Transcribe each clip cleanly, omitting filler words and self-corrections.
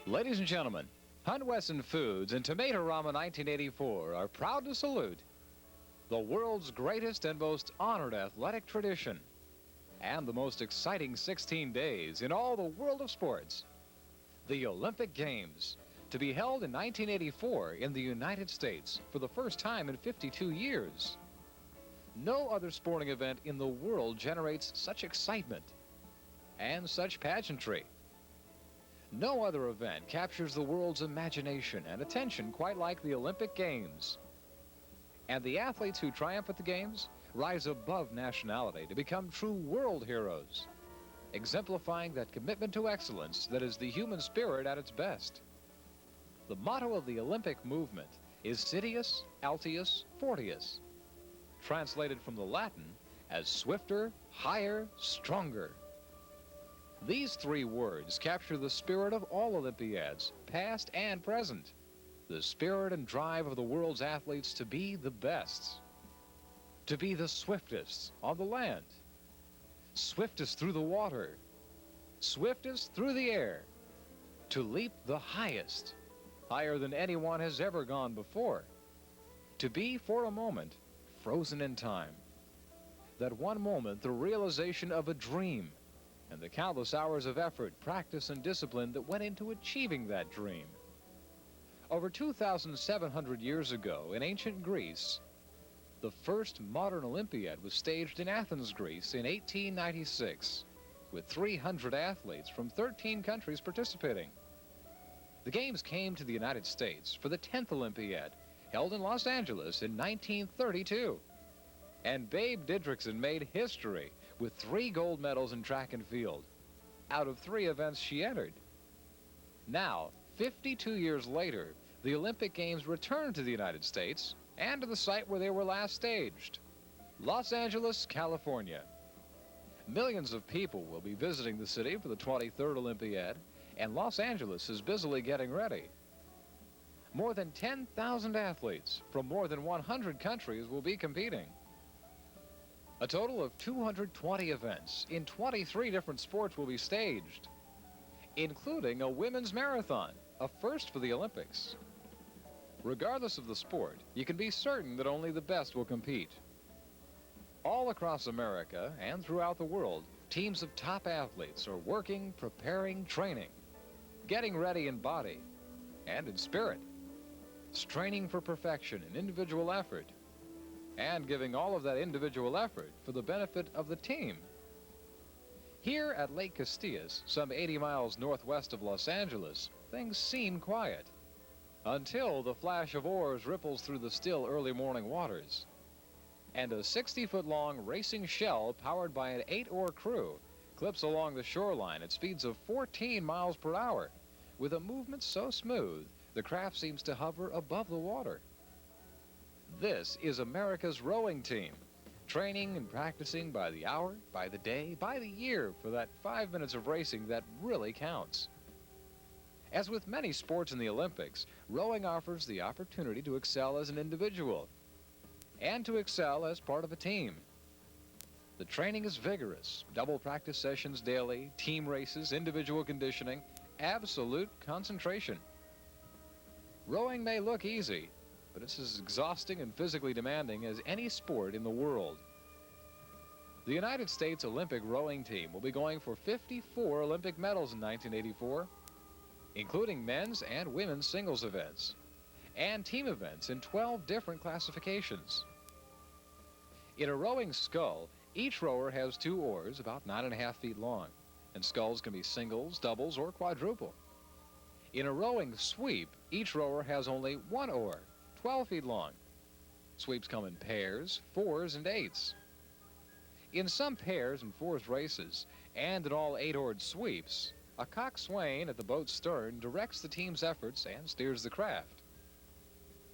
Ladies and gentlemen, Hunt Wesson Foods and Tomato-Rama 1984 are proud to salute the world's greatest and most honored athletic tradition and the most exciting 16 days in all the world of sports, the Olympic Games, to be held in 1984 in the United States for the first time in 52 years. No other sporting event in the world generates such excitement and such pageantry. No other event captures the world's imagination and attention quite like the Olympic Games. And the athletes who triumph at the Games rise above nationality to become true world heroes, exemplifying that commitment to excellence that is the human spirit at its best. The motto of the Olympic movement is Citius, Altius, Fortius, translated from the Latin as swifter, higher, stronger. These three words capture the spirit of all Olympiads, past and present, the spirit and drive of the world's athletes to be the best, to be the swiftest on the land, swiftest through the water, swiftest through the air, to leap the highest, higher than anyone has ever gone before, to be for a moment frozen in time, that one moment the realization of a dream, and the countless hours of effort, practice, and discipline that went into achieving that dream. Over 2,700 years ago, in ancient Greece, the first modern Olympiad was staged in Athens, Greece in 1896, with 300 athletes from 13 countries participating. The Games came to the United States for the 10th Olympiad, held in Los Angeles in 1932. And Babe Didrikson made history with 3 gold medals in track and field, out of 3 events she entered. Now, 52 years later, the Olympic Games return to the United States and to the site where they were last staged, Los Angeles, California. Millions of people will be visiting the city for the 23rd Olympiad, and Los Angeles is busily getting ready. More than 10,000 athletes from more than 100 countries will be competing. A total of 220 events in 23 different sports will be staged, including a women's marathon, a first for the Olympics. Regardless of the sport, you can be certain that only the best will compete. All across America and throughout the world, teams of top athletes are working, preparing, training, getting ready in body and in spirit, straining for perfection in individual effort, and giving all of that individual effort for the benefit of the team. Here at Lake Costillas, some 80 miles northwest of Los Angeles, things seem quiet, until the flash of oars ripples through the still early morning waters, and a 60-foot-long racing shell powered by an 8-oar crew clips along the shoreline at speeds of 14 miles per hour, with a movement so smooth the craft seems to hover above the water. This is America's rowing team, training and practicing by the hour, by the day, by the year for that 5 minutes of racing that really counts. As with many sports in the Olympics, rowing offers the opportunity to excel as an individual and to excel as part of a team. The training is vigorous, double practice sessions daily, team races, individual conditioning, absolute concentration. Rowing may look easy, but it's as exhausting and physically demanding as any sport in the world. The United States Olympic rowing team will be going for 54 Olympic medals in 1984, including men's and women's singles events, and team events in 12 different classifications. In a rowing scull, each rower has 2 oars about 9.5 feet long, and sculls can be singles, doubles, or quadruple. In a rowing sweep, each rower has only 1 oar, 12 feet long. Sweeps come in pairs, 4s, and 8s. In some pairs and 4s races, and in all 8-oared sweeps, a coxswain at the boat's stern directs the team's efforts and steers the craft.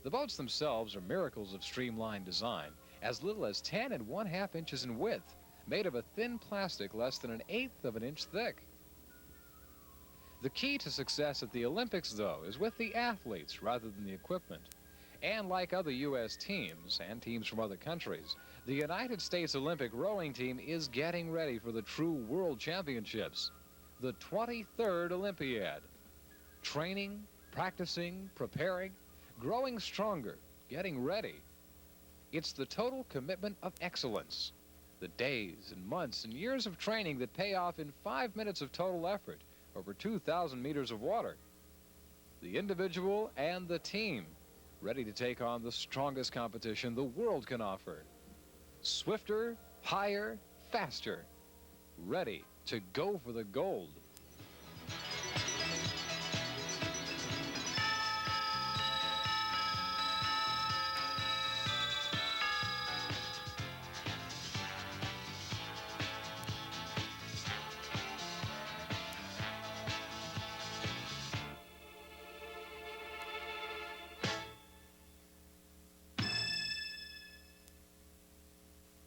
The boats themselves are miracles of streamlined design, as little as 10 1/2 inches in width, made of a thin plastic less than 1/8 of an inch thick. The key to success at the Olympics, though, is with the athletes rather than the equipment. And like other U.S. teams and teams from other countries, the United States Olympic rowing team is getting ready for the true World Championships, the 23rd Olympiad. Training, practicing, preparing, growing stronger, getting ready. It's the total commitment of excellence. The days and months and years of training that pay off in 5 minutes of total effort over 2,000 meters of water. The individual and the team, ready to take on the strongest competition the world can offer. Swifter, higher, faster. Ready to go for the gold.